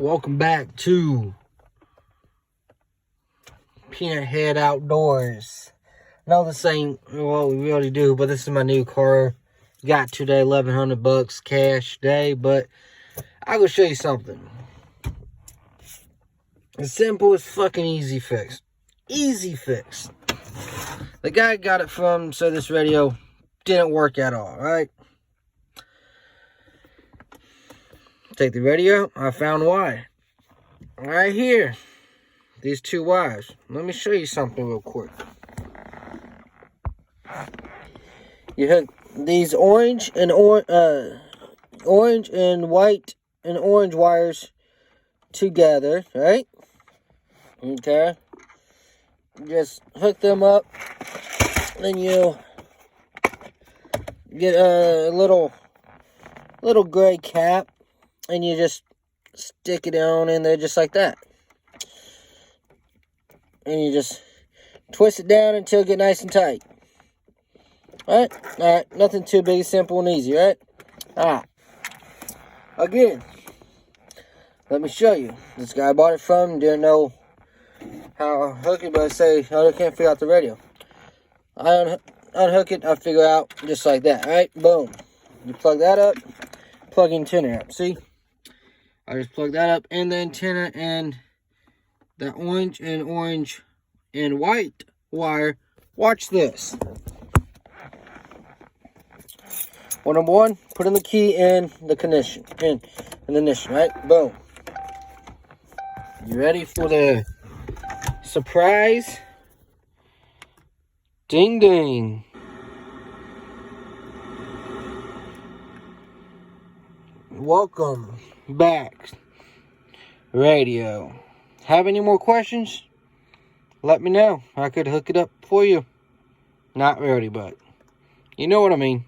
Welcome back to Peanut Head Outdoors. No, this ain't what we already do, but this is my new car. Got today, $1,100 cash day, but I will show you something. It's simple as fucking easy fix. Easy fix. The guy got it from, so this radio didn't work at all, right? Take the radio out. I found why. Right here. These two wires. Let me show you something real quick. You hook these orange and white and orange wires together, right? Okay. Just hook them up. Then you get a little gray cap, and you just stick it down in there just like that. And you just twist it down until it gets nice and tight. Alright? Alright, nothing too big, simple and easy, right? Alright. Again, let me show you. This guy I bought it from, didn't know how to hook it, but I say, I can't figure out the radio. I unhook it, I figure out just like that, alright? Boom. You plug that up, plug the antenna up, see? I just plug that up in the antenna, and the orange and white wire. Watch this. Well, number one, put in the key in the ignition, in the ignition, right? Boom. You ready for the surprise? Ding ding. Welcome back, radio. Have any more questions? Let me know. I could hook it up for you. Not really, but you know what I mean.